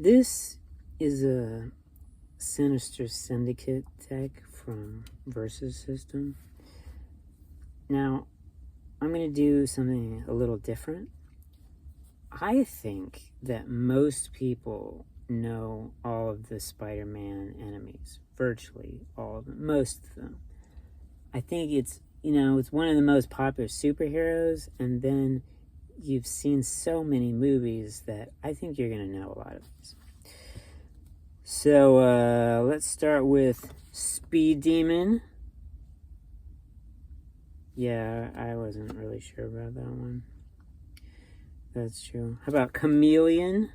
This is a Sinister Syndicate deck from Versus System. Now, I'm going to do something a little different. I think that most people know all of the Spider-Man enemies. Virtually all of them. Most of them. I think it's one of the most popular superheroes, and then you've seen so many movies that I think you're going to know a lot of these. So, let's start with Speed Demon. Yeah, I wasn't really sure about that one. That's true. How about Chameleon?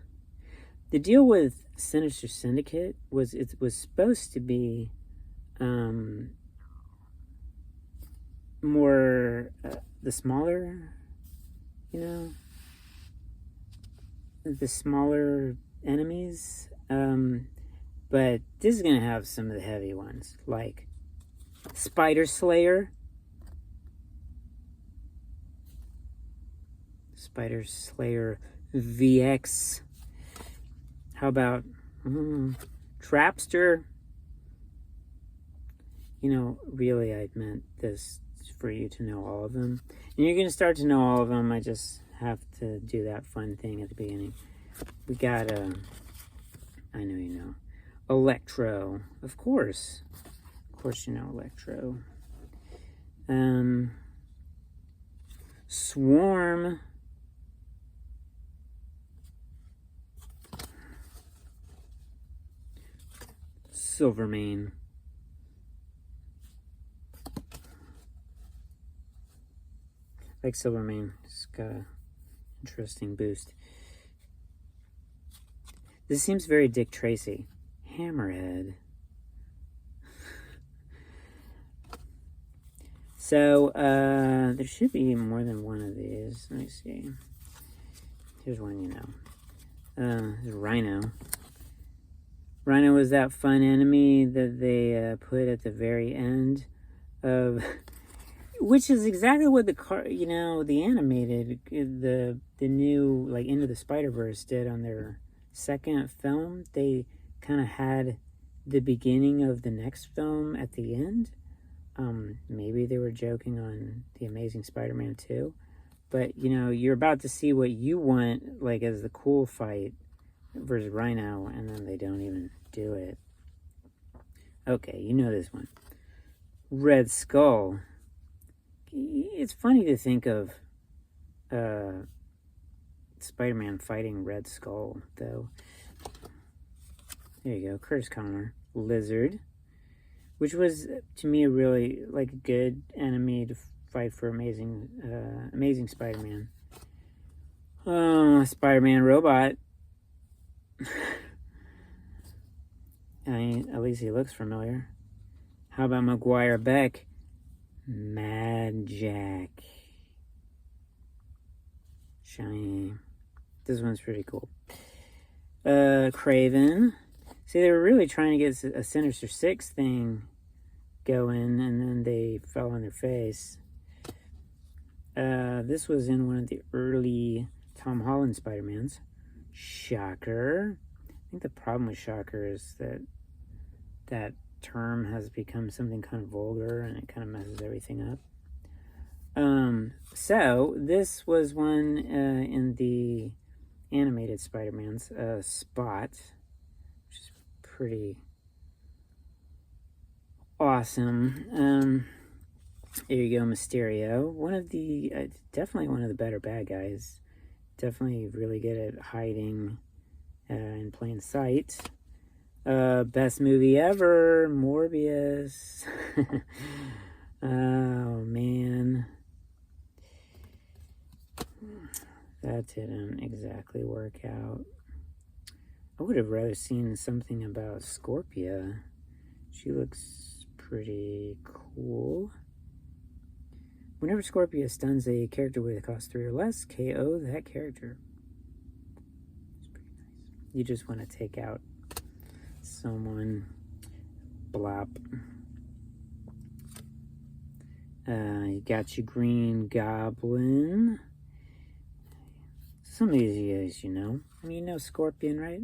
The deal with Sinister Syndicate was it was supposed to be more the smaller, the smaller enemies. But this is going to have some of the heavy ones, like Spider Slayer. Spider Slayer VX. How about Trapster? Really, I meant this for you to know all of them. And you're going to start to know all of them. I just have to do that fun thing at the beginning. We got, I know you know, Electro. Of course you know Electro. Swarm. Silvermane. Like Silvermane. It's got an interesting boost. This seems very Dick Tracy. Hammerhead. So, there should be more than one of these. Let me see. Here's one Here's Rhino. Rhino was that fun enemy that they put at the very end of... Which is exactly what the animated, the new, like, Into the Spider-Verse did on their second film. They kind of had the beginning of the next film at the end. Maybe they were joking on The Amazing Spider-Man 2. But, you're about to see what you want, like, as the cool fight versus Rhino, and then they don't even do it. Okay, you know this one. Red Skull. It's funny to think of Spider-Man fighting Red Skull, though. There you go. Curtis Connor. Lizard. Which was, to me, a really, like, a good enemy to fight for Amazing Spider-Man. Spider-Man Robot. I mean, at least he looks familiar. How about Maguire Beck? Mad Jack. Shiny. This one's pretty cool. Craven. See, they were really trying to get a Sinister Six thing going, and then they fell on their face. This was in one of the early Tom Holland Spider-Mans. Shocker. I think the problem with Shocker is that term has become something kind of vulgar, and it kind of messes everything up. So this was one in the animated Spider-Man's, Spot, which is pretty awesome. There you go, Mysterio. Definitely one of the better bad guys. Definitely really good at hiding in plain sight. Best movie ever, Morbius. Oh, man. That didn't exactly work out. I would have rather seen something about Scorpia. She looks pretty cool. Whenever Scorpia stuns a character with a cost 3 or less, KO that character. It's pretty nice. You just want to take out someone. Blop. You got your Green Goblin. Some of these you guys, you know. I mean, you know Scorpion, right?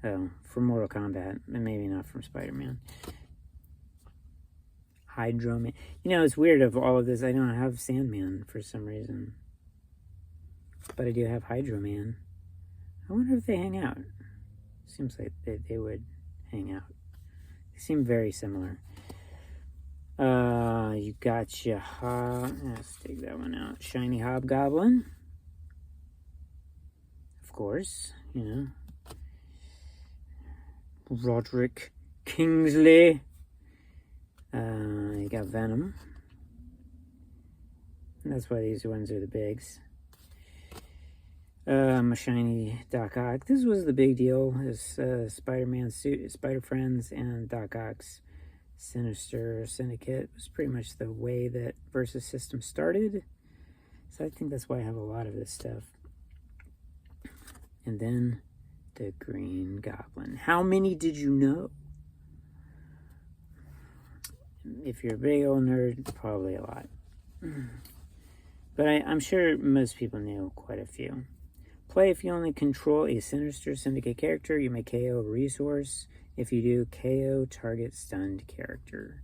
Oh, from Mortal Kombat, and maybe not from Spider-Man. Hydro-Man. You know, it's weird of all of this. I don't have Sandman for some reason. But I do have Hydro-Man. I wonder if they hang out. Seems like they would hang out. They seem very similar. You got your let's take that one out. Shiny Hobgoblin. Of course, you know. Roderick Kingsley. You got Venom. And that's why these ones are the bigs. A shiny Doc Ock. This was the big deal. This Spider-Man suit, Spider-Friends, and Doc Ock's Sinister Syndicate was pretty much the way that Versus System started. So I think that's why I have a lot of this stuff. And then the Green Goblin. How many did you know? If you're a big old nerd, probably a lot. But I'm sure most people knew quite a few. Play if you only control a Sinister Syndicate character, you may KO a resource. If you do, KO target stunned character.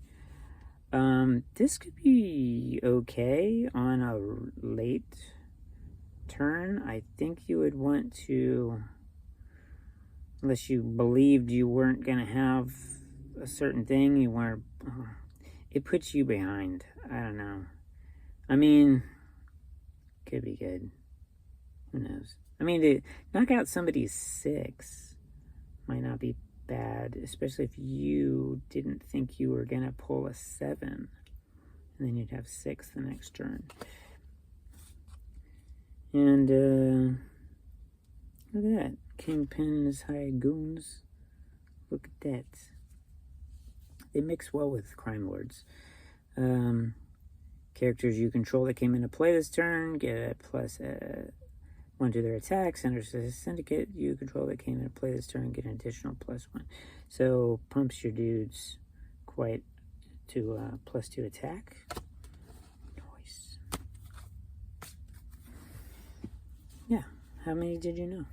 This could be okay on a late turn. I think you would want to, unless you believed you weren't going to have a certain thing, you weren't, it puts you behind. I don't know. I mean, could be good. Who knows? I mean, to knock out somebody's 6 might not be bad, especially if you didn't think you were going to pull a 7. And then you'd have 6 the next turn. And, look at that. Kingpin and his hired goons. Look at that. They mix well with Crime Lords. Characters you control that came into play this turn get a plus 1 to their attack. Sinister Syndicate you control that came into play this turn get an additional +1. So pumps your dudes quite to +2 attack. Nice. Yeah. How many did you know?